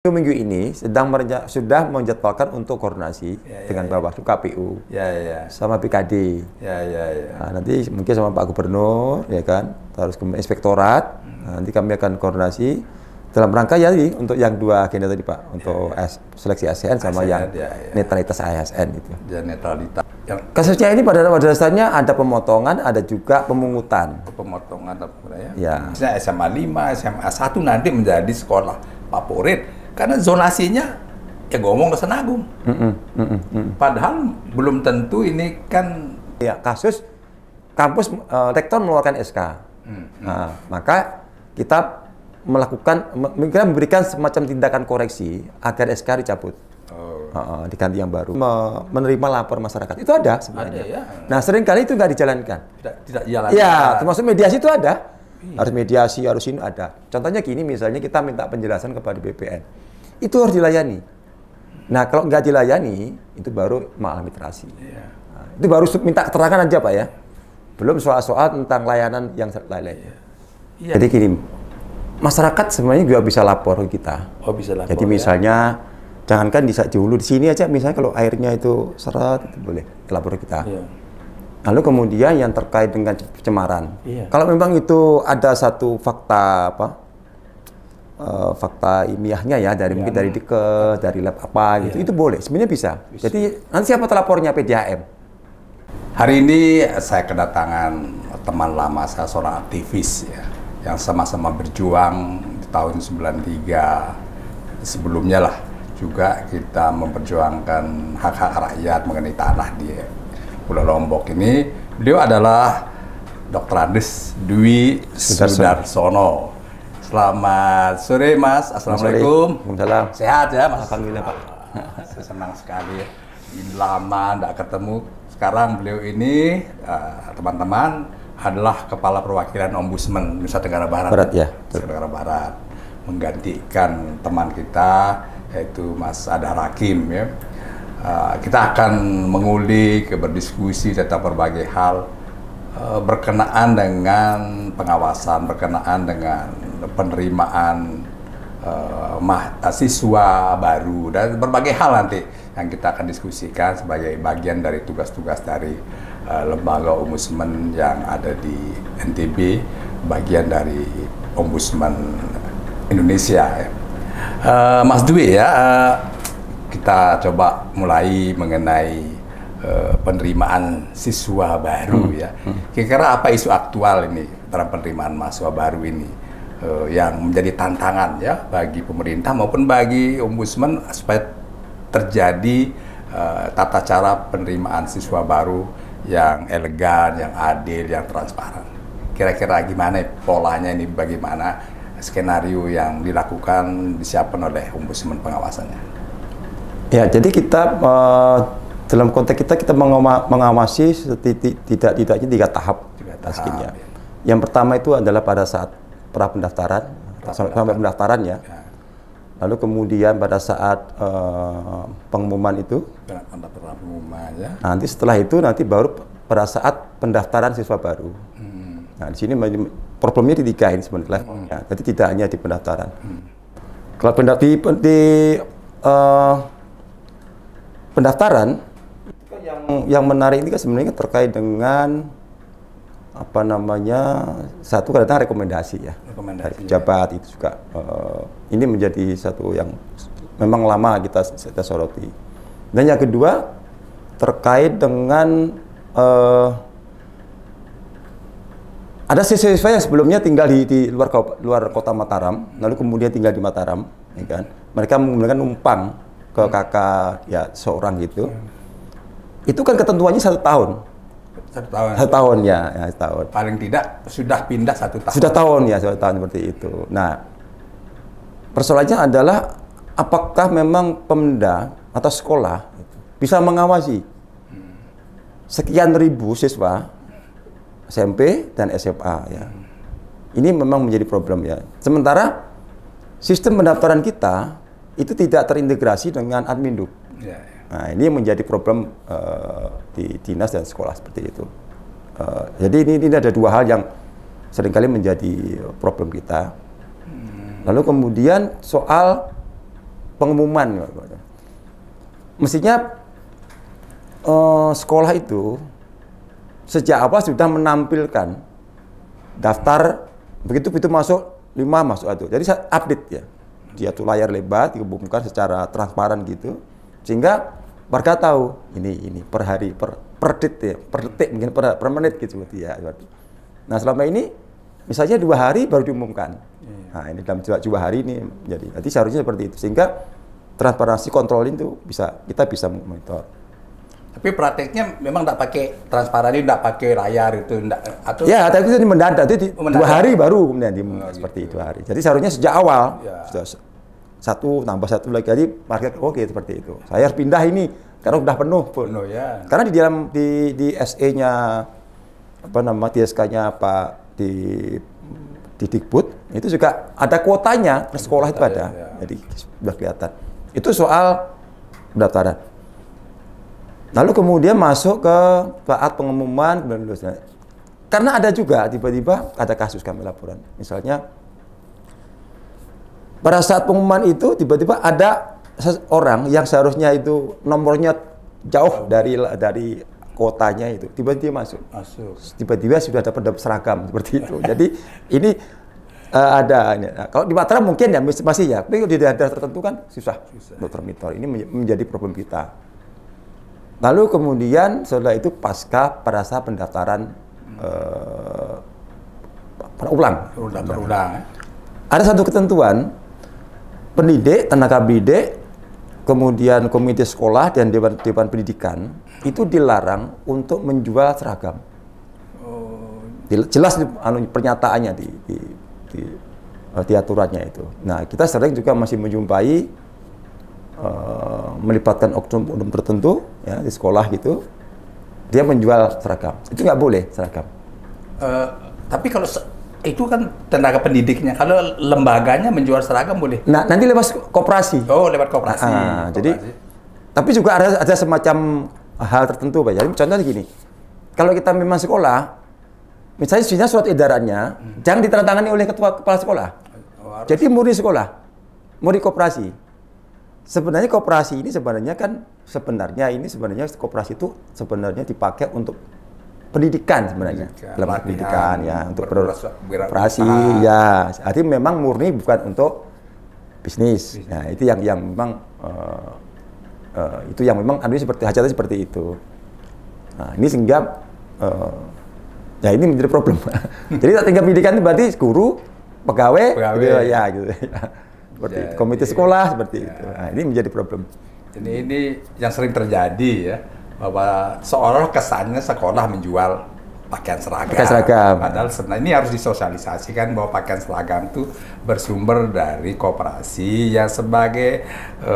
Minggu ini sudah menjadwalkan untuk koordinasi dengan Bawaslu, KPU, sama BKD. Nah, nanti mungkin sama Pak Gubernur, ya kan, terus ke Inspektorat. Nanti kami akan koordinasi dalam rangka untuk yang dua agenda tadi Pak, untuk seleksi ASN sama yang netralitas ASN itu. Ya, netralitas. Kasusnya ini pada dasarnya ada pemotongan, ada juga pemungutan. Pemotongan ya. Misalnya SMA 5, SMA 1 nanti menjadi sekolah favorit. Karena zonasinya ya ngomong Leusean Agung. Padahal belum tentu ini kan ya kasus kampus rektor mengeluarkan SK. Nah, maka kita memberikan semacam tindakan koreksi agar SK dicabut. Diganti yang baru. Menerima lapor masyarakat itu ada sebenarnya. Ada, ya. Nah, seringkali itu nggak dijalankan. Tidak dijalankan. Ya, termasuk mediasi itu ada. Harus mediasi, harus ini ada. Contohnya gini, misalnya kita minta penjelasan kepada BPN. Itu harus dilayani. Nah, kalau nggak dilayani, itu baru maladministrasi. Nah, itu baru minta keterangan aja, Pak ya. Belum soal-soal tentang layanan yang lain-lain. Jadi gini, masyarakat sebenarnya juga bisa lapor ke kita. Oh, bisa lapor. Jadi misalnya, jangankan di hulu di sini aja, misalnya kalau airnya itu seret, itu boleh lapor ke kita. Lalu kemudian yang terkait dengan pencemaran. Kalau memang itu ada satu fakta fakta ilmiahnya ya, mungkin dari deket, dari lab apa gitu, itu boleh, sebenarnya bisa. Jadi nanti siapa telapornya? PDAM. Hari ini saya kedatangan teman lama saya, seorang aktivis ya, yang sama-sama berjuang di tahun 93 sebelumnya lah, juga kita memperjuangkan hak-hak rakyat mengenai tanah di Pulau Lombok ini. Beliau adalah Dr. Andes Dwi Sudarsono. Selamat sore Mas, Assalamualaikum. Waalaikumsalam. Sehat ya Mas? Alhamdulillah Pak. Saya senang sekali ya. Lama tidak ketemu. Sekarang beliau ini, teman-teman, adalah Kepala Perwakilan Ombudsman Nusa Tenggara Barat. Nusa Tenggara Barat. Menggantikan teman kita, yaitu Mas Adhar Hakim ya. Kita akan mengulik, berdiskusi tentang berbagai hal berkenaan dengan pengawasan, berkenaan dengan penerimaan mahasiswa baru, dan berbagai hal nanti yang kita akan diskusikan sebagai bagian dari tugas-tugas dari lembaga ombudsman yang ada di NTB, bagian dari Ombudsman Indonesia ya. Mas Dwi ya, kita coba mulai mengenai penerimaan siswa baru ya. Kira-kira apa isu aktual ini dalam penerimaan mahasiswa baru ini yang menjadi tantangan ya bagi pemerintah maupun bagi ombudsman supaya terjadi tata cara penerimaan siswa baru yang elegan, yang adil, yang transparan. Kira-kira gimana polanya ini, bagaimana skenario yang dilakukan, disiapkan oleh ombudsman pengawasannya? Ya, jadi kita dalam konteks kita mengawasi tidaknya 3 tahap. Ya. Yang pertama itu adalah pada saat pra-pendaftaran, sampai pendaftaran ya. Lalu kemudian pada saat pengumuman itu, nanti setelah itu baru pada saat pendaftaran siswa baru. Nah, di sini problemnya di 3 ini sebenarnya levelnya. Jadi tidak hanya di pendaftaran. Kalau pendaftaran yang menarik ini kan sebenarnya terkait dengan satu kadang rekomendasi ya dari pejabat itu juga ini menjadi satu yang memang lama kita soroti. Dan yang kedua terkait dengan ada siswa yang sebelumnya tinggal di luar kota Mataram, lalu kemudian tinggal di Mataram, ya kan? Mereka menggunakan numpang ke kakak ya seorang gitu. Itu kan ketentuannya 1 tahun. 1 tahun. 1 tahun ya, 1 tahun. Paling tidak sudah pindah 1 tahun. Sudah tahun ya, 1 tahun seperti itu. Nah, persoalannya adalah apakah memang Pemda atau sekolah bisa mengawasi sekian ribu siswa SMP dan SMA ya. Ini memang menjadi problem ya. Sementara sistem pendaftaran kita itu tidak terintegrasi dengan Adminduk. Nah, ini menjadi problem di dinas dan sekolah seperti itu. Jadi ini ada 2 hal yang seringkali menjadi problem kita. Lalu kemudian soal pengumuman. Mestinya sekolah itu sejak awal sudah menampilkan daftar, begitu itu masuk 5 masuk itu. Jadi update ya. Dia tuh layar lebar diumumkan secara transparan gitu. Sehingga warga tahu ini per hari, per detik mungkin per menit gitu ya. Nah, selama ini misalnya 2 hari baru diumumkan. Nah, ini dalam 2 hari ini jadi. Nanti seharusnya seperti itu sehingga transparansi kontrol itu kita bisa monitor. Tapi prakteknya memang tidak pakai transparan, tidak pakai layar itu, atau ya, tapi itu mendadak, itu 2 hari baru kemudian seperti itu hari. Jadi seharusnya sejak awal sudah 1 tambah 1 lagi, jadi market oke seperti itu. Saya harus pindah ini karena sudah penuh pun. Ya. Karena di dalam di SE-nya di SK-nya Pak di Dikbud itu juga ada kuotanya per sekolah itu ada. Jadi sudah kelihatan. Itu soal pendaftaran. Lalu kemudian masuk ke saat pengumuman dan lulusnya. Karena ada juga tiba-tiba ada kasus kami laporan. Misalnya pada saat pengumuman itu tiba-tiba ada orang yang seharusnya itu nomornya jauh dari kotanya itu tiba-tiba masuk. Tiba-tiba sudah dapat seragam seperti itu. Jadi ini ada. Kalau di Mataram mungkin ya masih ya, tapi di daerah tertentu kan susah. Dokter Mitor ini menjadi problem kita. Lalu kemudian setelah itu pasca pada saat pendaftaran ulang. Ada satu ketentuan pendidik, tenaga pendidik, kemudian komite sekolah dan dewan pendidikan itu dilarang untuk menjual seragam. Jelas pernyataannya di aturannya itu. Nah, kita sering juga masih menjumpai melibatkan oknum tertentu ya di sekolah gitu, dia menjual seragam. Itu nggak boleh seragam. Tapi kalau itu kan tenaga pendidiknya, kalau lembaganya menjual seragam boleh. Nah, nanti lewat koperasi. Oh, lewat koperasi. Jadi, tapi juga ada semacam hal tertentu, Pak. Jadi contohnya gini, kalau kita memang sekolah, misalnya surat edarannya jangan ditandatangani oleh kepala sekolah. Jadi murni sekolah, murni koperasi. Sebenarnya koperasi ini sebenarnya koperasi itu sebenarnya dipakai untuk pendidikan sebenarnya, dalam pendidikan ya, untuk koperasi ya. Jadi memang murni bukan untuk bisnis. Nah, itu yang memang itu yang memang seperti hajatnya seperti itu. Nah, ini sehingga ya ini menjadi problem. Jadi tingkat pendidikan itu berarti guru, pegawai. Gitu, ya gitu. Seperti ya, komite sekolah seperti itu. Nah, ini menjadi problem. Ini yang sering terjadi ya, bahwa seolah kesannya sekolah menjual pakaian seragam. Padahal sebenarnya ini harus disosialisasikan bahwa pakaian seragam itu bersumber dari koperasi yang sebagai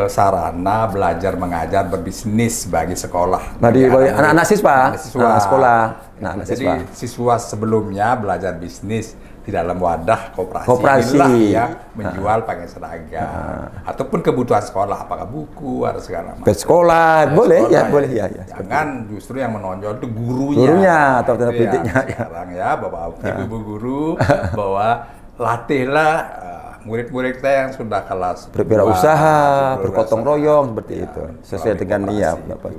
sarana belajar mengajar berbisnis bagi sekolah. Bagi anak-anak siswa sekolah. Jadi siswa sebelumnya belajar bisnis di dalam wadah koperasi inilah yang menjual pakaian seragam ataupun kebutuhan sekolah, apakah buku atau segala macam. Sekolah boleh ya. Jangan justru yang menonjol itu gurunya atau tenaga pendidiknya. Sekarang ya Bapak Ibu guru bahwa latihlah murid-murid kita yang sudah kelas berwirausaha, bergotong royong seperti itu, sesuai dengan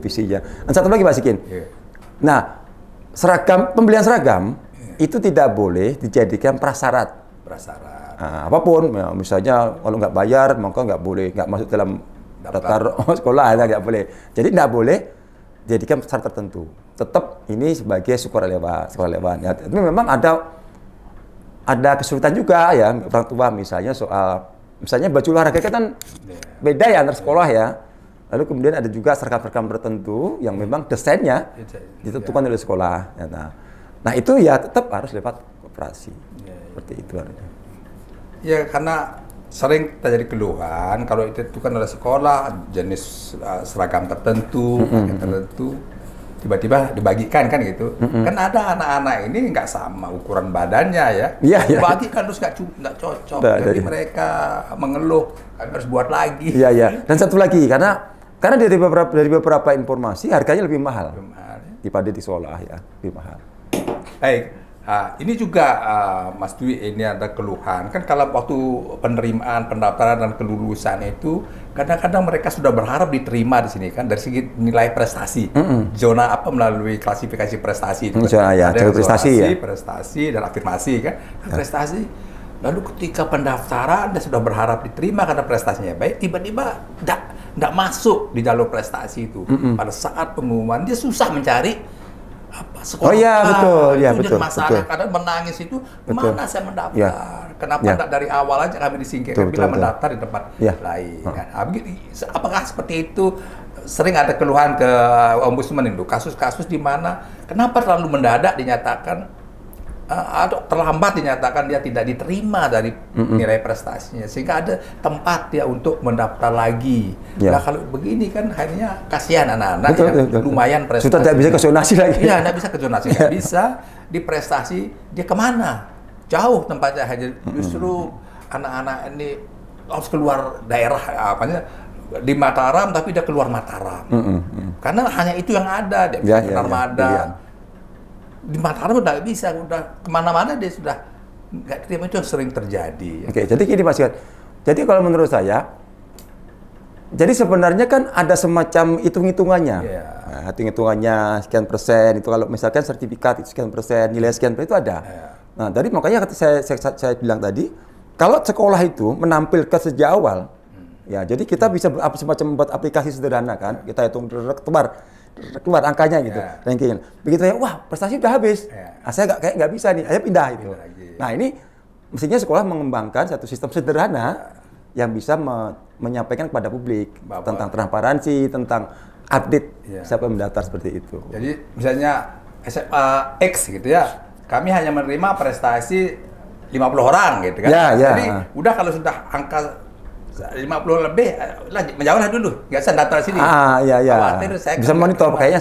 visinya. Dan satu lagi Pak Sikin. Nah, pembelian seragam itu tidak boleh dijadikan prasyarat. Nah, apapun, ya, misalnya kalau nggak bayar maka nggak boleh, nggak masuk dalam daftar sekolah, nggak boleh. Jadi nggak boleh jadikan syarat tertentu. Tetap ini sebagai sekolah lewat. Ya, tapi memang ada kesulitan juga ya orang tua, misalnya misalnya baju olahraga kan beda ya antar sekolah ya. Lalu kemudian ada juga seragam-seragam tertentu yang memang desainnya ditentukan oleh sekolah. Ya, nah itu ya tetap harus lewat koperasi. Seperti itu harusnya. Ya, karena sering terjadi keluhan kalau itu kan ada sekolah jenis seragam tertentu, pakaian tertentu, tiba-tiba dibagikan kan gitu. Kan ada anak-anak ini nggak sama ukuran badannya ya. Bagikan terus nggak cocok. Jadi mereka mengeluh, kami harus buat lagi. Iya. Dan satu lagi karena dari beberapa informasi harganya lebih mahal. Daripada di sekolah ya, lebih mahal. Baik, Ini juga Mas Dwi, ini ada keluhan kan kalau waktu penerimaan, pendaftaran dan kelulusan itu kadang-kadang mereka sudah berharap diterima di sini kan dari segi nilai prestasi, zona apa melalui klasifikasi prestasi itu. Ya, ada yang prestasi ya. Prestasi dan afirmasi kan. Prestasi. Lalu ketika pendaftaran dia sudah berharap diterima karena prestasinya baik, tiba-tiba tidak masuk di jalur prestasi itu. Pada saat pengumuman dia susah mencari sekolah. Oh iya, betul, ya itu betul. jadi masalah. Betul. Kadang menangis itu, Betul. mana saya mendaftar? Ya. Kenapa Ya. tidak dari awal aja kami disingkirkan, Betul, bila betul. mendaftar di tempat Ya. lain. Nah, begitu. Apakah seperti itu? Sering ada keluhan ke Ombudsman itu, kasus-kasus di mana kenapa terlalu mendadak dinyatakan atau terlambat dinyatakan dia tidak diterima dari nilai prestasinya, sehingga ada tempat dia untuk mendaftar lagi. Ya. Nah kalau begini kan akhirnya kasihan anak-anak Betul, yang betul. lumayan prestasi. Sudah tidak bisa ke zonasi lagi. Iya, tidak bisa ke zonasi, nggak bisa di prestasi. Dia kemana? Jauh tempatnya, hanya justru anak-anak ini harus keluar daerah, apanya di Mataram, tapi dia keluar Mataram. Karena hanya itu yang ada, dia bisa ke Narmada. Ya. Di Mataram udah bisa, udah kemana-mana dia sudah nggak terima, itu yang sering terjadi. Oke, jadi gini Mas Iwan. Jadi kalau menurut saya, jadi sebenarnya kan ada semacam hitung-hitungannya. Yeah. Nah, hitung-hitungannya sekian persen, itu kalau misalkan sertifikat itu sekian persen, nilai sekian persen itu ada. Yeah. Nah, dari makanya saya bilang tadi, kalau sekolah itu menampilkan sejak awal, ya jadi kita bisa semacam membuat aplikasi sederhana kan, kita hitung keluar angkanya gitu, rankingnya. Begitu ya, wah prestasi udah habis. Nah, saya nggak bisa nih, saya pindah itu. Nah ini mestinya sekolah mengembangkan satu sistem sederhana yang bisa menyampaikan kepada publik tentang transparansi, tentang update siapa yang mendaftar seperti itu. Jadi misalnya SMA X gitu ya, kami hanya menerima prestasi 50 orang gitu kan. Jadi udah kalau sudah angka 50 lebih, menjauhlah dulu, nggak usah daftar sini. Iya. Saya bisa monitor, kayaknya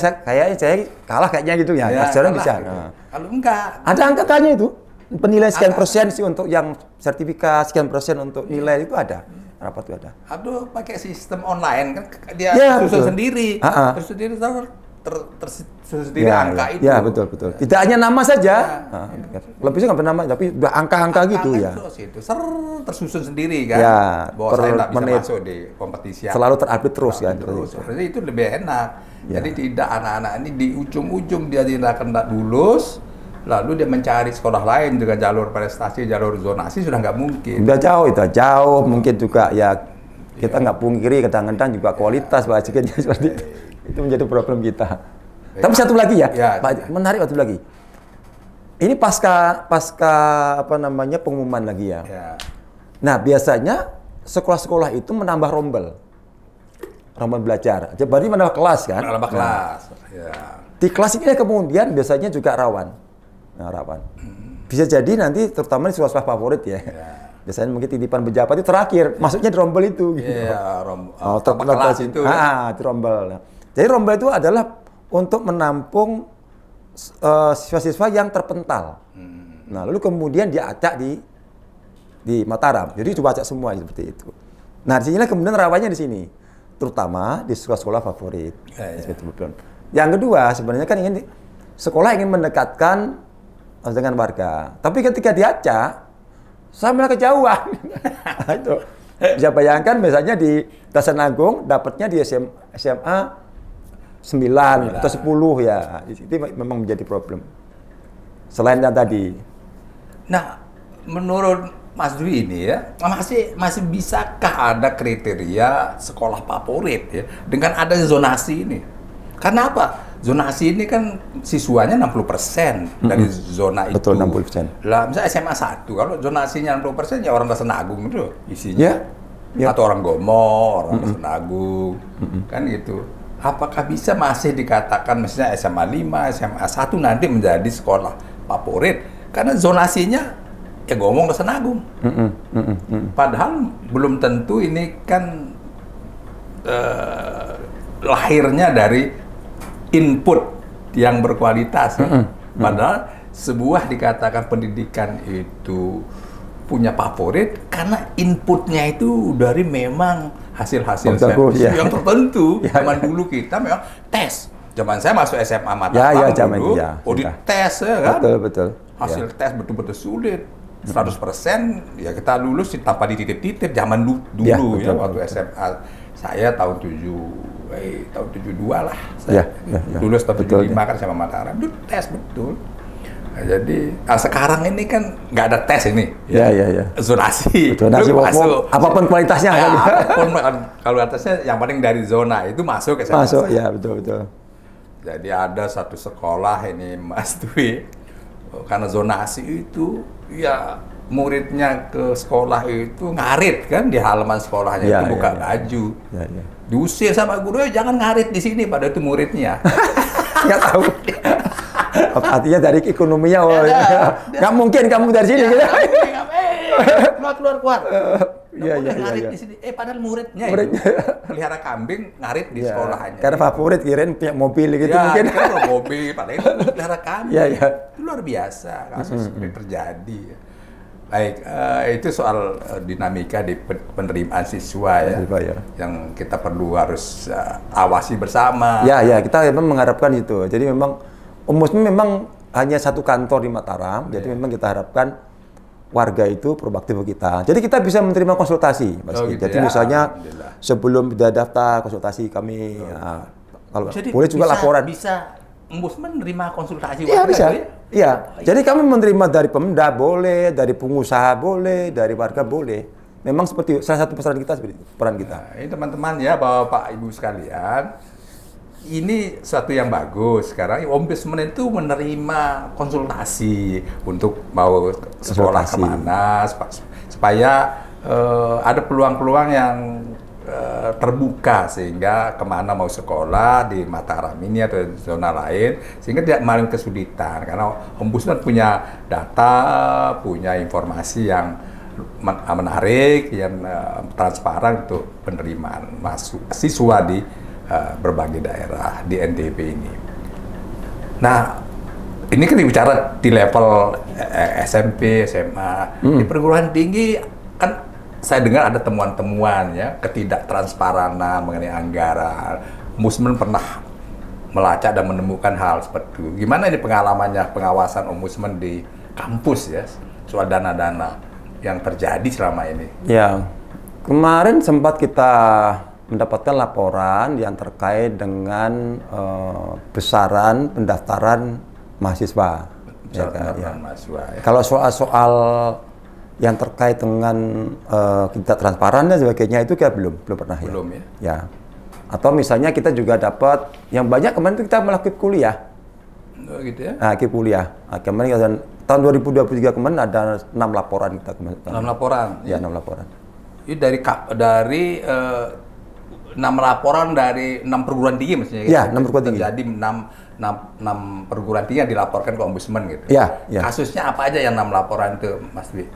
saya kalah kayaknya gitu ya. Sekarang bisa. Gitu. Kalau enggak, ada angkanya itu. Penilaian sekian persen sih untuk yang sertifikat, sekian persen untuk nilai itu ada. Rapat itu ada. Aduh, pakai sistem online kan dia susun sendiri, terus sendiri sendiri angka itu. Ya betul. Tidak hanya nama saja. Kalau bisa nggak bernama, tapi udah angka-angka gitu ya. Itu tersusun sendiri kan. Ya, bahwa saya nggak bisa masuk di kompetisi. Selalu terupdate terus kan. Jadi itu lebih enak. Jadi tidak anak-anak ini di ujung-ujung dia tidak lulus, lalu dia mencari sekolah lain dengan jalur prestasi, jalur zonasi sudah nggak mungkin. Udah jauh. Mungkin juga ya kita nggak pungkiri kadang-kadang juga kualitas bahasanya seperti itu. Itu menjadi problem kita. Tapi satu lagi ya, Pak, menarik satu lagi. Ini pasca pengumuman lagi ya. Nah biasanya sekolah-sekolah itu menambah rombel belajar. Jadi menambah kelas kan? Menambah kelas. Di kelas ini kemudian biasanya juga rawan. Bisa jadi nanti terutama di sekolah favorit ya. Biasanya mungkin titipan pejabat itu terakhir, masuknya di rombel itu. Gitu. Kelas itu. Di rombel. Jadi rombel itu adalah untuk menampung siswa-siswa yang terpental. Nah, lalu kemudian diacak di Mataram. Jadi coba acak semua seperti itu. Nah, di sinilah kemudian rawannya di sini, terutama di sekolah-sekolah favorit. Yang kedua, sebenarnya kan sekolah ingin mendekatkan dengan warga. Tapi ketika diacak, saya malah kejauhan. Itu. Bisa bayangkan misalnya di Dasan Agung dapatnya di SMA 9 atau 10 ya. Itu memang menjadi problem. Selain yang tadi. Nah, menurut Mas Dwi ini ya, masih bisakah ada kriteria sekolah favorit ya dengan ada zonasi ini? Karena apa? Zonasi ini kan siswanya 60% dari zona itu. Betul, 60%. Lah, misalnya SMA 1, kalau zonasinya 60% ya orang Dasan Agung itu isinya. Atau orang Gomo, orang Dasan Agung, kan gitu. Apakah bisa masih dikatakan misalnya SMA 5, SMA 1 nanti menjadi sekolah favorit? Karena zonasinya ya Gomo, Dasan Agung. Padahal belum tentu ini kan lahirnya dari input yang berkualitas. Padahal sebuah dikatakan pendidikan itu punya favorit karena inputnya itu dari memang hasil-hasil yang tertentu. Zaman dulu kita memang tes. Zaman saya masuk SMA Mataram dulu, dites ya kan. Betul. hasil tes betul-betul sulit. 100% ya kita lulus tanpa dititip-titip zaman dulu ya, waktu SMA. Saya tahun 72 lah. Saya lulus tahun 75 kan sama Mataram. Itu tes betul. Nah, jadi sekarang ini kan nggak ada tes ini. Ya. Zonasi. Zonasi masuk. Apapun kualitasnya. Ya, apapun kualitasnya yang penting dari zona itu masuk ke SMA. Masuk, ya betul. Jadi ada satu sekolah ini Mas Dwi, karena zonasi itu ya muridnya ke sekolah itu ngarit kan di halaman sekolahnya itu buka baju. Diusir sama guru, jangan ngarit di sini, padahal itu muridnya. Nggak tahu. Artinya dari ekonominya, nggak mungkin kamu dari sini. Keluar. Iya. Ngarit di sini. Padahal muridnya itu pelihara kambing ngarit di sekolahnya. Karena favorit kirain punya mobil gitu mungkin. Kan mobil, padahal itu pelihara kambing. Itu luar biasa kasus seperti terjadi. Baik, itu soal dinamika di penerimaan siswa ya, yang kita perlu harus awasi bersama. Ya, kita memang mengharapkan itu. Jadi memang Ombudsman memang hanya satu kantor di Mataram, jadi memang kita harapkan warga itu proaktif kita. Jadi kita bisa menerima konsultasi, Mas. Gitu jadi misalnya sebelum kita daftar konsultasi kami, kalau jadi boleh juga laporan. Bisa Ombudsman menerima konsultasi warga? Bisa. Iya. Jadi kami menerima dari Pemda boleh, dari pengusaha boleh, dari warga boleh. Memang seperti salah satu peran kita seperti itu, peran kita. Nah, ini teman-teman ya, Bapak Ibu sekalian. Ini suatu yang bagus. Sekarang Ombudsman itu menerima konsultasi untuk mau sekolah kemana, supaya ada peluang-peluang yang terbuka sehingga kemana mau sekolah di Mataram ini atau zona lain, sehingga tidak mengalami kesulitan karena Ombudsman punya data, punya informasi yang menarik, yang transparan untuk penerimaan masuk siswa di berbagai daerah di NTB ini. Nah, ini kan bicara di level SMP, SMA, di perguruan tinggi kan saya dengar ada temuan-temuan ya, ketidaktransparanan mengenai anggaran. Ombudsman pernah melacak dan menemukan hal seperti itu. Gimana ini pengalamannya pengawasan Ombudsman di kampus ya, soal dana-dana yang terjadi selama ini? Ya, kemarin sempat kita mendapatkan laporan yang terkait dengan besaran pendaftaran mahasiswa. Mahasiswa ya. Kalau soal-soal yang terkait dengan kita transparan dan sebagainya itu kita belum pernah ya. Atau misalnya kita juga dapat yang banyak kemarin itu kita melakukan kuliah. Oh, gitu ya? Nah, kuliah. Kemarin tahun 2023 kemarin ada 6 laporan kita kemarin. 6 laporan? Ya, 6 laporan. Ini dari 6 laporan dari 6 perguruan tinggi maksudnya? Ya, 6 perguruan tinggi. Jadi 6 perguruan tinggi yang dilaporkan ke Ombudsman gitu? Ya. Kasusnya apa aja yang 6 laporan itu, Mas Dwi?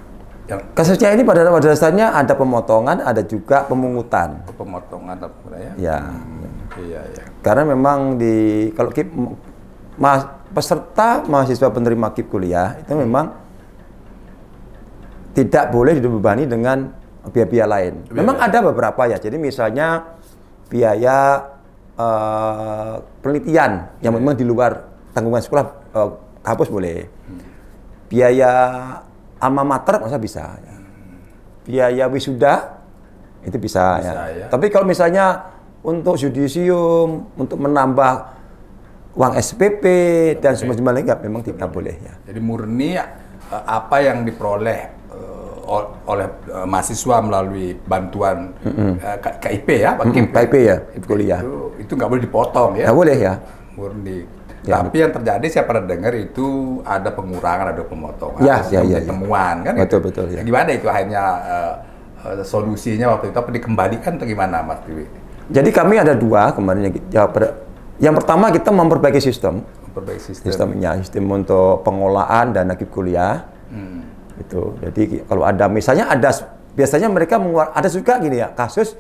Kasusnya ini pada dasarnya ada pemotongan, ada juga pemungutan. Pemotongan ya? Iya. Karena memang kalau peserta mahasiswa penerima KIP kuliah itu memang tidak boleh dibebani dengan biaya-biaya lain. Memang ada beberapa ya. Jadi misalnya biaya penelitian yang memang di luar tanggungan sekolah kampus boleh. Biaya alma mater masa bisa. Ya. Biaya wisuda itu bisa ya. Tapi kalau misalnya untuk yudisium, untuk menambah uang SPP dan semacamnya memang tidak boleh ya. Jadi murni apa yang diperoleh oleh mahasiswa melalui bantuan KIP ya, KIP ya, kuliah. Itu nggak boleh dipotong ya. Nggak boleh ya. Murni. Ya, tapi yang terjadi saya pernah dengar itu ada pengurangan, ada pemotongan, ya, temuan kan? Betul. Ya. Gimana itu akhirnya solusinya waktu itu apa dikembalikan atau gimana, Mas Dewi? Jadi kami ada 2 kemarin yang pertama kita memperbaiki sistem. Sistem untuk pengolahan dana KIP kuliah. Itu. Jadi kalau ada misalnya biasanya mereka ada juga gini ya, kasus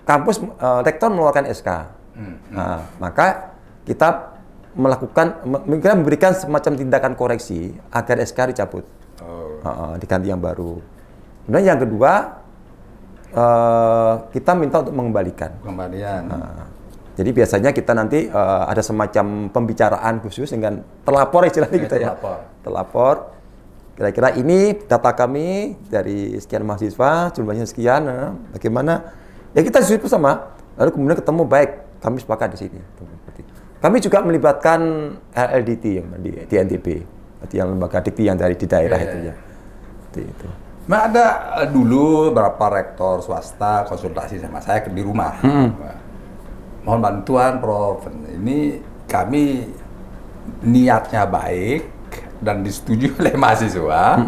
kampus rektor mengeluarkan SK. Nah, maka kita memberikan semacam tindakan koreksi agar SK dicabut, diganti yang baru. Kemudian yang kedua kita minta untuk mengembalikan. Jadi biasanya kita nanti ada semacam pembicaraan khusus dengan terlapor istilahnya kita ya. Terlapor. Kira-kira ini data kami dari sekian mahasiswa, jumlahnya sekian. Bagaimana? Ya kita diskusi bersama. Lalu kemudian ketemu baik, kami sepakat di sini. Kami juga melibatkan LLDT yang di NTB, yang lembaga dikti yang dari di daerah itu ya. Itu. Nah, ada dulu beberapa rektor swasta konsultasi sama saya di rumah. Mohon bantuan Prof. Ini kami niatnya baik dan disetujui oleh mahasiswa,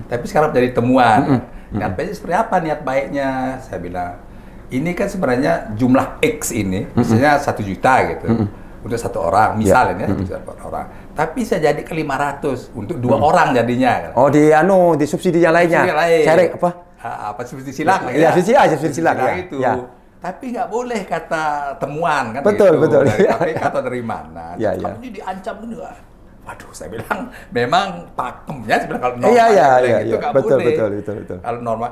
tapi sekarang jadi temuan. Niat baiknya seperti apa niat baiknya? Saya bilang, ini kan sebenarnya jumlah X ini, misalnya 1 juta gitu, untuk 1 orang, misalnya ya, 1 juta orang. Tapi saya jadi ke 500 untuk 2 orang jadinya. Oh, di subsidi yang lainnya. Subsidi lain. Cari apa? Apa subsidi silang? Ya, subsidi silang ya. Itu. Ya. Tapi nggak boleh kata temuan kan betul, gitu. Betul, dari KPK atau dari mana. Ya, Kamu diancam juga. Waduh, saya bilang memang pakemnya sebenarnya kalau norma itu nggak betul, boleh. Betul. Kalau norma,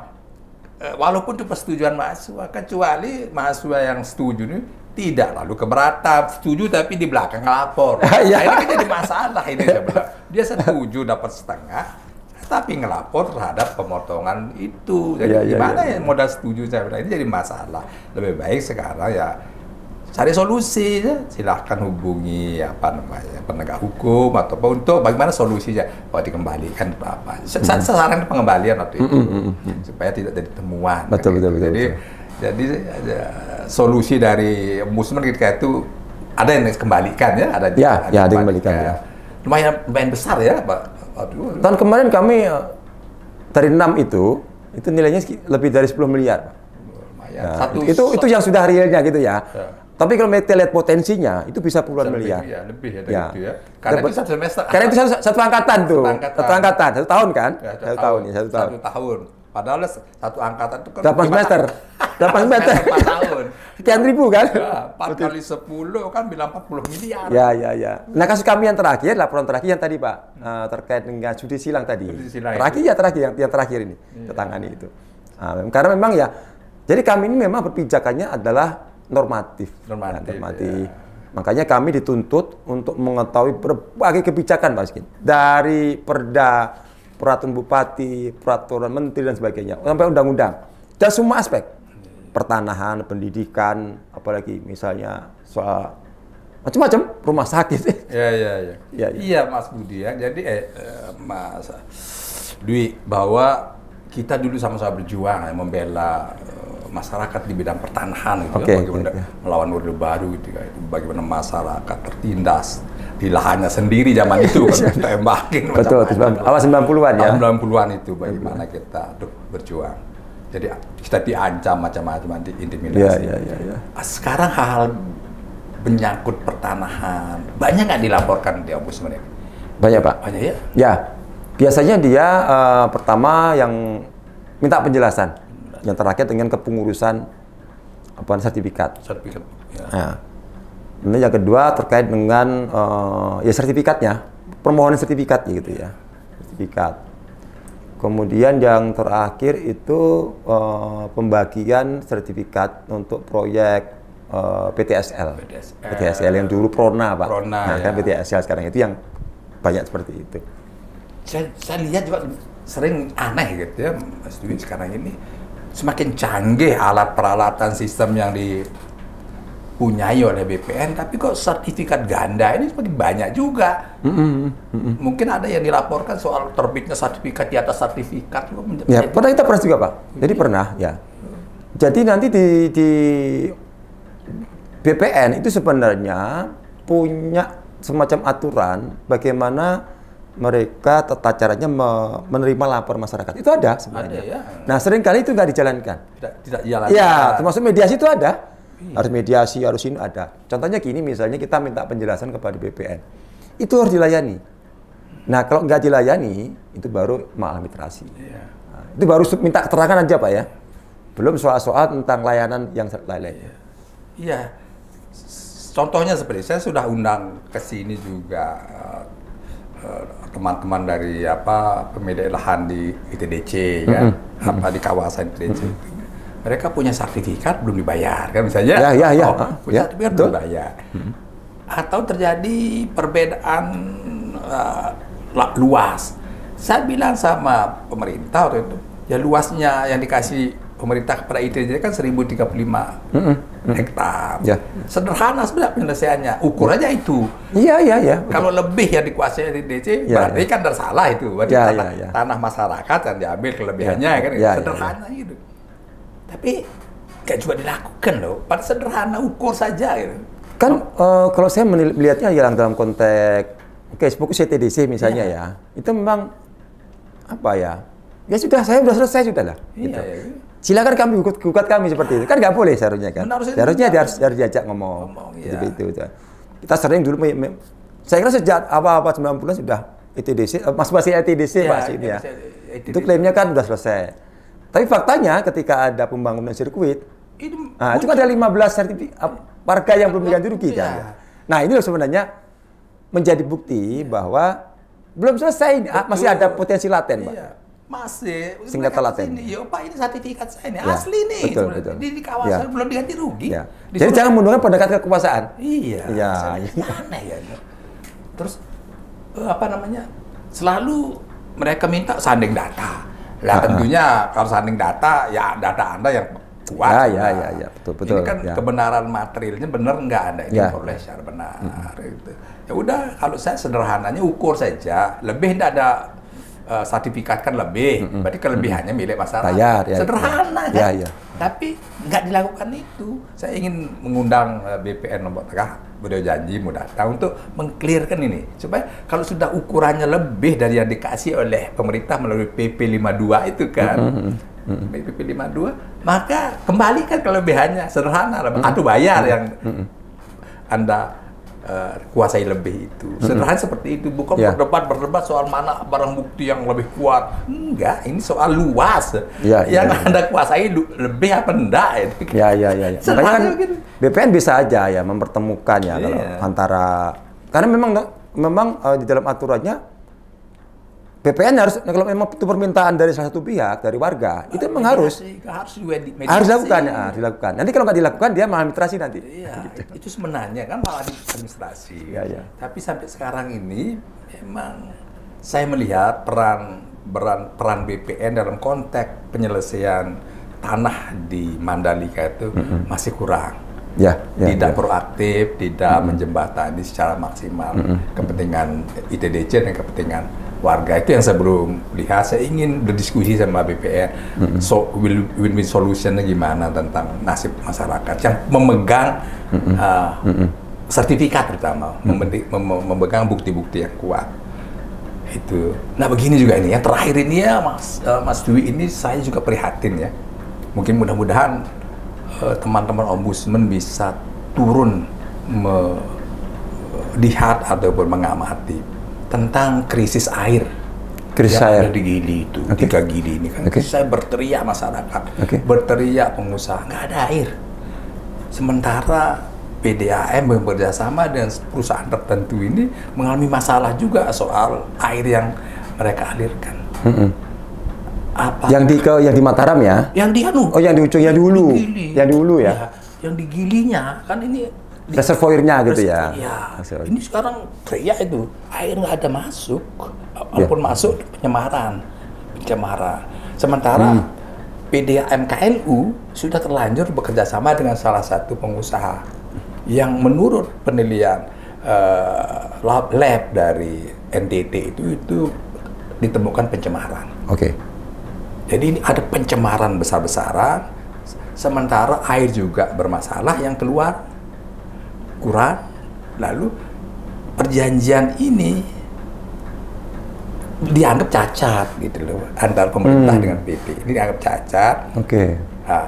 walaupun itu persetujuan mahasiswa, kecuali mahasiswa yang setuju ini tidak lalu keberatan, setuju tapi di belakang ngelapor. Ini kan jadi masalah ini saya bilang. Dia setuju dapat setengah, tapi ngelapor terhadap pemotongan itu. Jadi gimana ya modal setuju saya bilang, ini jadi masalah. Lebih baik sekarang ya cari solusi ya. Silahkan hubungi penegak hukum atau apa untuk bagaimana solusinya. Kalau dikembalikan apa. Saya sarankan pengembalian waktu itu supaya tidak jadi temuan. Betul. Jadi solusi dari ombudsman ketika itu ada yang dikembalikan ya, ada dikembalikan ya. Lumayan besar ya, Pak. Tahun kemarin kami dari 6 itu nilainya lebih dari 10 miliar. Lumayan. Itu yang sudah realnya gitu ya. Tapi kalau kita lihat potensinya, itu bisa puluhan miliar. Lebih ya dari itu ya. Karena itu 1 semester. Karena itu satu angkatan tuh. Satu angkatan, 1 tahun kan? Ya, 1 tahun. Padahal 1 angkatan itu kan 8 semester. 8 semester. 4 tahun. Sekian ribu kan? Ya, 4 kali 10 kan bilang 40 miliar. Ya. Nah, kasus kami yang terakhir, laporan terakhir yang tadi Pak, terkait dengan judi silang tadi. Yang terakhir ini, tertangani itu. Karena memang ya, jadi kami ini memang berpijakannya adalah normatif. Ya. Makanya kami dituntut untuk mengetahui berbagai kebijakan Pak Askin. Dari perda, peraturan bupati, peraturan menteri dan sebagainya, sampai undang-undang. Dan semua aspek. Pertanahan, pendidikan, apalagi misalnya soal macam-macam, rumah sakit. Iya Mas Budi ya. Jadi Mas Dwi, bahwa kita dulu sama-sama berjuang ya, membela masyarakat di bidang pertanahan gitu bagaimana melawan Orde Baru gitu kan. Bagaimana masyarakat tertindas di lahannya sendiri zaman itu kan tembakin betul, awal 90-an ya. 90-an itu bagaimana kita berjuang. Jadi kita diancam macam-macam, diintimidasi. Ya. Sekarang hal-hal menyangkut pertanahan banyak nggak dilaporkan di ombudsman ini? Banyak Pak. Banyak ya? Ya. Biasanya dia pertama yang minta penjelasan. Yang terakhir dengan kepengurusan sertifikat. Ya. Nah, yang kedua terkait dengan sertifikatnya, permohonan sertifikat gitu ya, sertifikat. Kemudian yang terakhir itu pembagian sertifikat untuk proyek PTSL yang dulu Prona Pak. Kan PTSL sekarang itu yang banyak seperti itu. Saya lihat juga sering aneh gitu ya, Mas Dwi, sekarang ini semakin canggih alat peralatan sistem yang dipunyai oleh BPN, tapi kok sertifikat ganda ini semakin banyak juga. Mungkin ada yang dilaporkan soal terbitnya sertifikat di atas sertifikat. Ya, kita pernah juga Pak. Jadi pernah ya. Jadi nanti di BPN itu sebenarnya punya semacam aturan bagaimana mereka tata caranya menerima lapor masyarakat. Itu ada sebenarnya. Ada, ya. Nah, seringkali itu nggak dijalankan. Tidak jalan. Ya, termasuk mediasi itu ada. Harus mediasi, harus ini ada. Contohnya gini, misalnya kita minta penjelasan kepada BPN. Itu harus dilayani. Nah, kalau nggak dilayani, itu baru maladministrasi. Nah, itu baru minta keterangan aja Pak ya. Belum soal-soal tentang layanan yang lain-lainnya. Iya. Contohnya seperti saya sudah undang ke sini juga teman-teman dari pemilik lahan di ITDC ya, di kawasan ITDC. mereka punya sertifikat belum dibayar kan misalnya. Punya sertifikat belum dibayar. Atau terjadi perbedaan luas. Saya bilang sama pemerintah waktu itu, ya luasnya yang dikasih pemerintah kepada ITDC kan 1035 hektar. Ya. Sederhana sebenarnya penyelesaiannya, ukurannya itu. Iya. Kalau lebih yang dikuasai ITDC, berarti kan salah itu. Berarti tanah masyarakat yang diambil kelebihannya kan, sederhana gitu. Tapi nggak juga dilakukan loh, pada sederhana ukur saja gitu. Kan kalau saya melihatnya yang dalam konteks fokus ITDC misalnya ya, itu memang apa ya? Ya sudah, saya sudah selesai sudah lah. Gitu. Silakan kami gugat kami seperti itu. Kan nggak boleh seharusnya kan. Seharusnya harus diajak ngomong. Itu. Kita sering dulu, saya kira sejak awal 90-an sudah ITDC, masih ITDC Pak ini ya. Itu klaimnya kan sudah selesai. Tapi faktanya ketika ada pembangunan sirkuit, itu kan ada 15 sertifikat warga yang belum diganti rugi kan. Nah, ini loh sebenarnya menjadi bukti bahwa belum selesai, masih ada potensi laten, Pak. Masih. Sengketa laten. Pak, ini sertifikat saya ini asli nih. Betul. Di kawasan belum diganti rugi. Jadi jangan menggunakan pendekatan kekuasaan. Iya. Aneh ya. Terus selalu mereka minta sanding data. Lah tentunya kalau sanding data, ya data Anda yang kuat. Ya, betul. Ini kan kebenaran materialnya benar nggak Anda ini diperoleh secara benar. Gitu. Ya udah, kalau saya sederhananya ukur saja, lebih tidak ada sertifikat kan lebih, berarti kelebihannya milik masyarakat. Sederhana kan. Tapi nggak dilakukan itu. Saya ingin mengundang BPN Lombok Tengah, beliau janji mau datang untuk mengclearkan ini, supaya kalau sudah ukurannya lebih dari yang dikasih oleh pemerintah melalui PP 52 itu kan. PP 52, maka kembalikan kelebihannya, sederhana, atau bayar yang Anda kuasai lebih itu. Sederhana seperti itu, bukan berdebat soal mana barang bukti yang lebih kuat. Enggak, ini soal luas. Yang Anda kuasai lebih apa enggak itu. Ya. Makanya kan BPN bisa aja ya mempertemukan ya kalau antara, karena memang di dalam aturannya BPN harus, kalau memang itu permintaan dari salah satu pihak, dari warga, itu memang harus dilakukan. Nanti kalau nggak dilakukan, dia malah administrasi nanti. Itu sebenarnya kan malah administrasi. Tapi sampai sekarang ini, memang saya melihat peran BPN dalam konteks penyelesaian tanah di Mandalika itu masih kurang. Tidak proaktif, tidak menjembatani secara maksimal kepentingan ITDC dan kepentingan warga. Itu yang saya belum lihat. Saya ingin berdiskusi sama BPN win-win solutionnya gimana tentang nasib masyarakat yang memegang sertifikat, terutama memegang bukti-bukti yang kuat itu. Nah begini juga ini yang terakhir ini ya Mas Dwi, ini saya juga prihatin ya. Mungkin mudah-mudahan teman-teman ombudsman bisa turun melihat ataupun mengamati tentang krisis air yang ada di Gili itu. 3 Gili ini kan. Saya berteriak masyarakat, berteriak pengusaha, nggak ada air. Sementara PDAM bekerjasama dengan perusahaan tertentu ini mengalami masalah juga soal air yang mereka alirkan. Yang di Mataram ya? Yang di yang di ujungnya dulu. Yang di hulu ya? Yang di Gilinya kan ini reservoirnya gitu ya. Ini sekarang teriak itu air nggak ada masuk, walaupun masuk pencemaran. Sementara PDAM KLU sudah terlanjur bekerja sama dengan salah satu pengusaha yang menurut penilaian lab dari NTT itu ditemukan pencemaran. Jadi ini ada pencemaran besar-besaran, sementara air juga bermasalah yang keluar kurang. Lalu perjanjian ini dianggap cacat gitu loh antara pemerintah dengan PT. Ini dianggap cacat. Nah,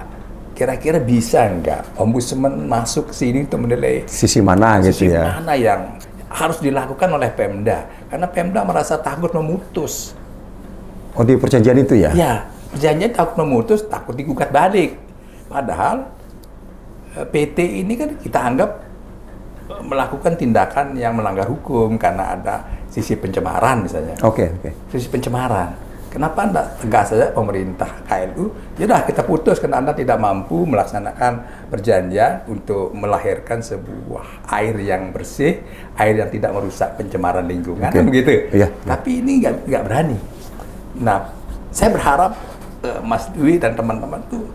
kira-kira bisa nggak ombudsman masuk ke sini untuk menilai sisi mana gitu ya? Sisi mana yang harus dilakukan oleh Pemda? Karena Pemda merasa takut memutus. Di perjanjian itu ya? Ya, perjanjian takut memutus, takut digugat balik. Padahal PT ini kan kita anggap melakukan tindakan yang melanggar hukum karena ada sisi pencemaran misalnya. Sisi pencemaran. Kenapa Anda tegas saja pemerintah KLU? Ya udah kita putus karena Anda tidak mampu melaksanakan perjanjian untuk melahirkan sebuah air yang bersih, air yang tidak merusak pencemaran lingkungan, kan begitu. Iya. Tapi ini nggak berani. Nah, saya berharap Mas Dwi dan teman-teman tuh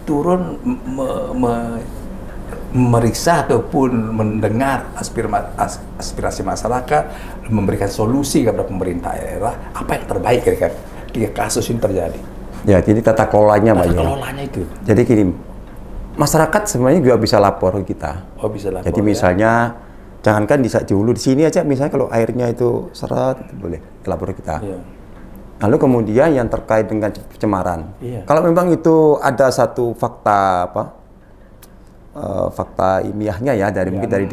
turun meriksa ataupun mendengar aspirasi masyarakat, memberikan solusi kepada pemerintah daerah apa yang terbaik ketika kasus ini terjadi. Ya, jadi tata kelolanya Pak. Tata kelolanya itu. Jadi gini, masyarakat sebenarnya juga bisa lapor ke kita. Oh, bisa lapor. Jadi misalnya jangankan di hulu, di sini aja misalnya kalau airnya itu seret itu boleh lapor ke kita. Iya. Lalu kemudian yang terkait dengan pencemaran. Iya. Kalau memang itu ada satu fakta fakta ilmiahnya ya dari mungkin dari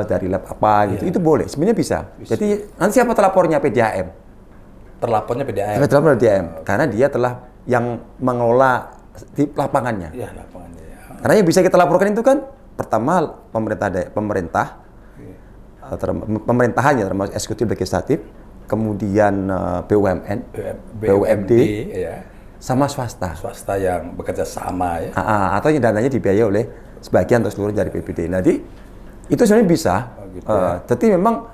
dari lab apa gitu, itu boleh, sebenarnya bisa. Jadi nanti siapa telapornya? PDAM. Terlapornya PDAM. Terlapor PDAM karena dia telah yang mengelola di lapangannya. Iya, lapangannya. Ya. Karena yang bisa kita laporkan itu kan pertama pemerintahannya termasuk eksekutif legislatif, kemudian BUMN, BUMD, ya. sama swasta. Swasta yang bekerja sama ya. Atau yang dananya dibiayai oleh sebagian atau seluruh dari PBD. Jadi itu sebenarnya bisa. Oh, gitu ya. Jadi memang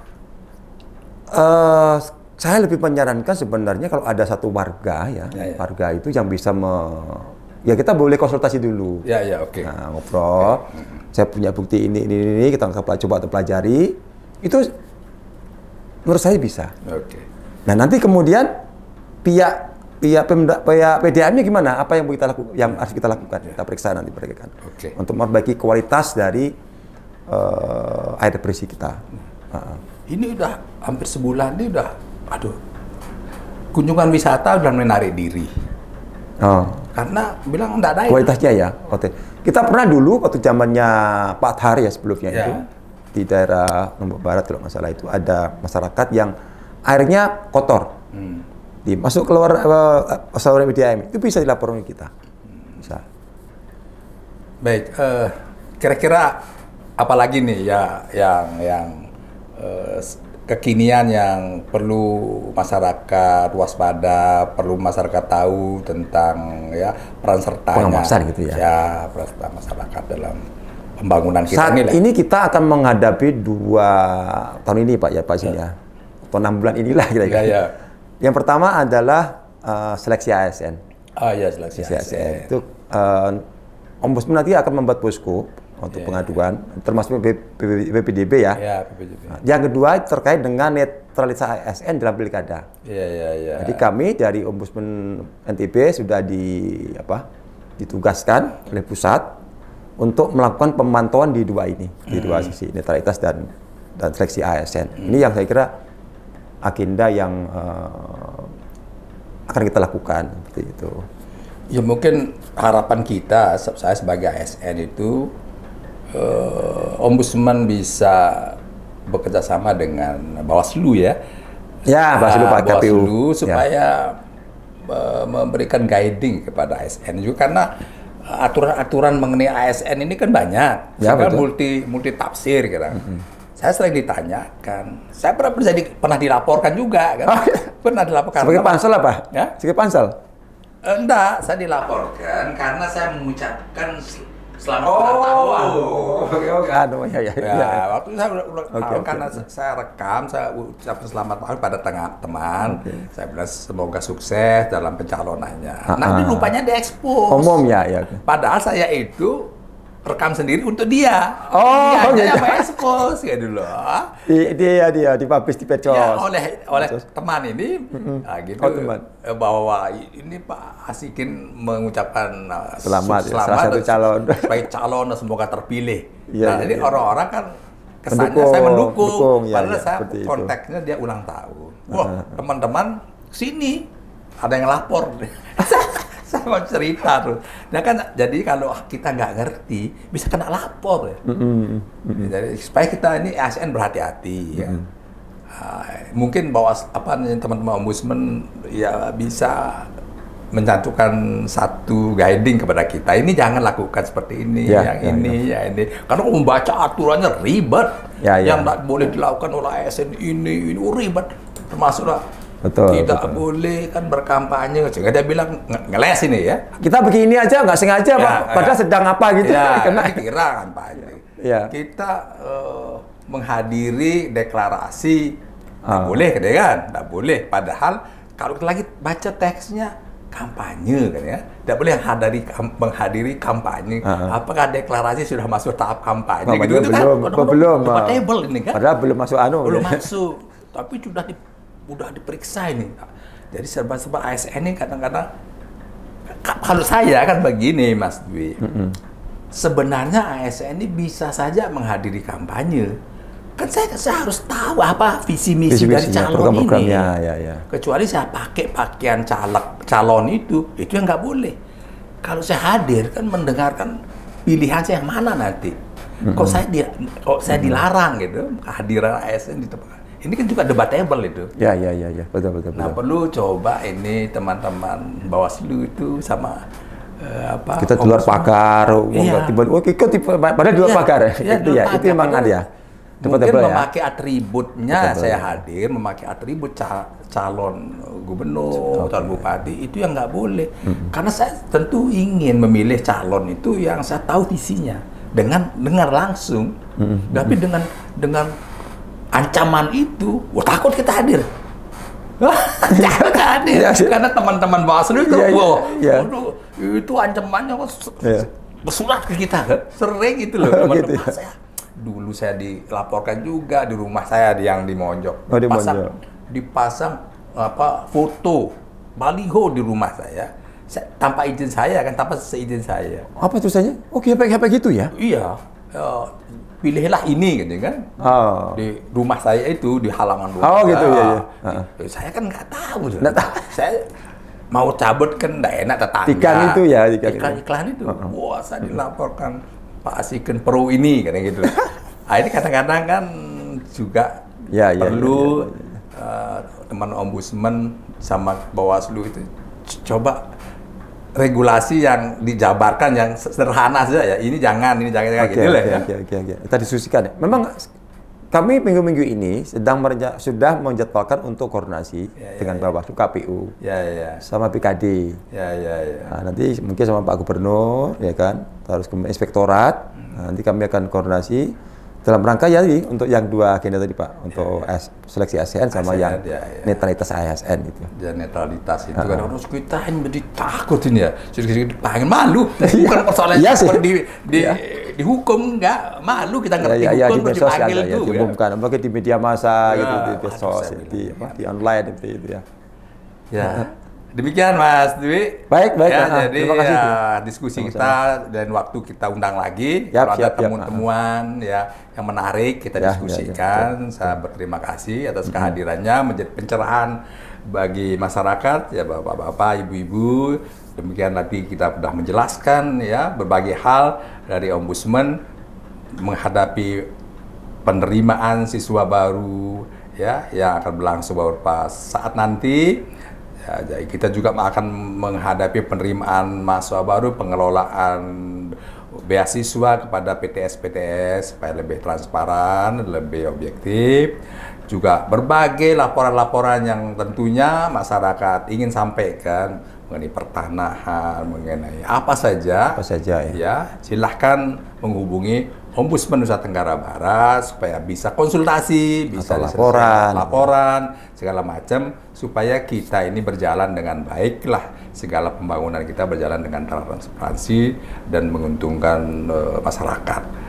saya lebih menyarankan sebenarnya kalau ada satu warga warga itu yang bisa ya kita boleh konsultasi dulu. Ya, oke. Nah, ngobrol. Saya punya bukti ini kita coba pelajari. Itu menurut saya bisa. Oke. Nah, nanti kemudian pihak PDAM-nya gimana? Apa yang harus kita lakukan? Kita periksa nanti mereka kan. Oke. Untuk memperbaiki kualitas dari air bersih kita. Ini udah hampir sebulan ini udah, kunjungan wisata udah menarik diri. Karena bilang enggak ada air. Kualitasnya ya. Oke. Kita pernah dulu waktu zamannya Pak Thar ya sebelumnya itu di daerah Lombok Barat kalau nggak salah itu ada masyarakat yang airnya kotor. Masuk keluar saluran PDAM itu bisa dilaporkan ke kita. Bisa. Baik, kira-kira apalagi nih ya yang kekinian yang perlu masyarakat waspada, perlu masyarakat tahu tentang ya peran sertanya. Pengawasan gitu ya. Ya, peran serta masyarakat dalam pembangunan kita Saat ini. Kita akan menghadapi 2 tahun ini Pak ya Pak ya. Atau 6 bulan inilah kira-kira. Ya. Yang pertama adalah seleksi ASN. Ya, seleksi ASN. Itu Ombudsman nanti akan membuat posko untuk pengaduan, termasuk BPDB ya. Ya, BPDB. Yang kedua terkait dengan netralitas ASN dalam pilkada. Iya. Jadi kami dari Ombudsman NTB sudah ditugaskan oleh pusat untuk melakukan pemantauan di 2 ini, di 2 sisi netralitas dan seleksi ASN. Ini yang saya kira agenda yang akan kita lakukan seperti itu. Ya mungkin harapan kita, saya sebagai ASN itu Ombudsman bisa bekerja sama dengan Bawaslu ya. Ya, Bawaslu Pak KPU supaya memberikan guiding kepada ASN juga karena aturan-aturan mengenai ASN ini kan banyak, ya, kan multi tafsir gitu. Saya sering ditanyakan, saya pernah dilaporkan juga kan, pernah dilaporkan. Sebagai pansel apa? Ya? Sebagai pansel? Enggak, saya dilaporkan karena saya mengucapkan selamat ulang tahun. Ya, waktu itu saya ulang tahun karena saya rekam, saya ucapkan selamat tahun pada teman. Saya bilang semoga sukses dalam pencalonannya. Nah, ini rupanya diekspos. Umum ya. Padahal saya itu rekam sendiri untuk dia. Dia yang ekspos ya dulu. Dia dipublish di Pecos. Ya, oleh teman ini gitu. Teman. Bahwa ini Pak Asikin mengucapkan selamat salah satu calon. Sebagai calon semoga terpilih. Jadi ya. orang-orang kan kesannya saya mendukung. Padahal saya konteksnya dia ulang tahun. Wah, teman-teman sini ada yang lapor. Saya mau cerita tuh. Nah kan jadi kalau kita nggak ngerti bisa kena lapor ya. Jadi supaya kita ini ASN berhati-hati ya. Mungkin teman-teman Ombudsman ya bisa mencantumkan satu guiding kepada kita. Ini jangan lakukan seperti ini, ini. Karena membaca aturannya ribet. Yang nggak boleh dilakukan oleh ASN ini ribet. Termasuklah Betul, tidak betul. boleh kan berkampanye. Sehingga dia bilang ngeles ini ya. Kita begini aja nggak sengaja, Pak. Padahal sedang apa gitu. Ya, Kena. kira kampanye. Ya. Kita menghadiri deklarasi nggak boleh kan? Nggak boleh. Padahal kalau lagi baca teksnya kampanye kan ya, tidak boleh menghadiri kampanye. Apakah deklarasi sudah masuk tahap kampanye? Gitu itu kan? Belum. Debatable ini kan? Padahal belum masuk Belum masuk, tapi sudah diperiksa ini. Jadi serba-serba ASN ini kadang-kadang, kalau saya kan begini Mas Dwi, sebenarnya ASN ini bisa saja menghadiri kampanye. Kan saya harus tahu apa visi misi dari calon ini. Ya. Kecuali saya pakai pakaian calon itu yang nggak boleh. Kalau saya hadir kan mendengarkan pilihan saya yang mana nanti. Kok saya dilarang gitu kehadiran ASN di tempat. Ini kan juga debatable itu. Ya. Betul. Nah, perlu coba ini teman-teman Bawaslu itu sama kita di luar pagar, padahal di luar pagar itu memang ada ya. Mungkin memakai atributnya saya hadir, memakai atribut calon gubernur, calon bupati itu yang nggak boleh. Karena saya tentu ingin memilih calon itu yang saya tahu visinya dengan dengar langsung. Tapi dengan ancaman itu, takut kita hadir. Jangan hadir. Karena teman-teman Bawaslu itu, waduh, itu ancamannya bersurat ke kita kan, sering itu loh teman-teman saya. Dulu saya dilaporkan juga di rumah saya yang di Monjok. Dipasang foto baliho di rumah saya tanpa izin saya kan, tanpa seizin saya. Apa tulisannya? HP gitu ya? Iya. Pilihlah ini gitu kan. Di rumah saya itu di halaman rumah. Gitu ya. Saya kan nggak tahu. Saya mau cabut kan nggak enak tetangga. Iklan itu. Wah, saya dilaporkan Pak Asiken Pro ini kayak gitu. Ini kadang-kadang kan juga perlu teman ombudsman sama Bawaslu itu coba regulasi yang dijabarkan yang sederhana saja ya. Ini jangan gitu lah ya. Kita diskusikan ya. Memang kami minggu-minggu ini sudah menjadwalkan untuk koordinasi dengan Bawaslu, KPU, sama BKD. Nah, nanti mungkin sama Pak Gubernur, ya kan, harus ke Inspektorat. Nanti kami akan koordinasi dalam rangka untuk yang dua agenda tadi Pak, untuk seleksi ASN sama yang netralitas ASN itu. Ya netralitas itu kan harus kita menjadi takut ini ya. Jadi pengen malu. Bukan persoalan dihukum enggak, malu kita ngerti hukum di medsos dipanggil itu diumumkan, apalagi di media massa gitu, di medsos, di online itu ya. Ya. Demikian Mas Dwi. Baik. Jadi terima kasih. Diskusi kita dan waktu kita undang lagi. Kalau ada temuan-temuan yang menarik kita diskusikan. Saya berterima kasih atas kehadirannya menjadi pencerahan bagi masyarakat ya, bapak-bapak, ibu-ibu. Demikian nanti kita sudah menjelaskan ya berbagai hal dari ombudsman menghadapi penerimaan siswa baru ya yang akan berlangsung beberapa saat nanti. Ya, jadi kita juga akan menghadapi penerimaan mahasiswa baru, pengelolaan beasiswa kepada PTS supaya lebih transparan, lebih objektif. Juga berbagai laporan-laporan yang tentunya masyarakat ingin sampaikan mengenai pertanahan, mengenai apa saja ya. Silahkan menghubungi Ombudsman Nusa Tenggara Barat supaya bisa konsultasi, bisa laporan segala macam supaya kita ini berjalan dengan baiklah, segala pembangunan kita berjalan dengan transparansi dan menguntungkan masyarakat.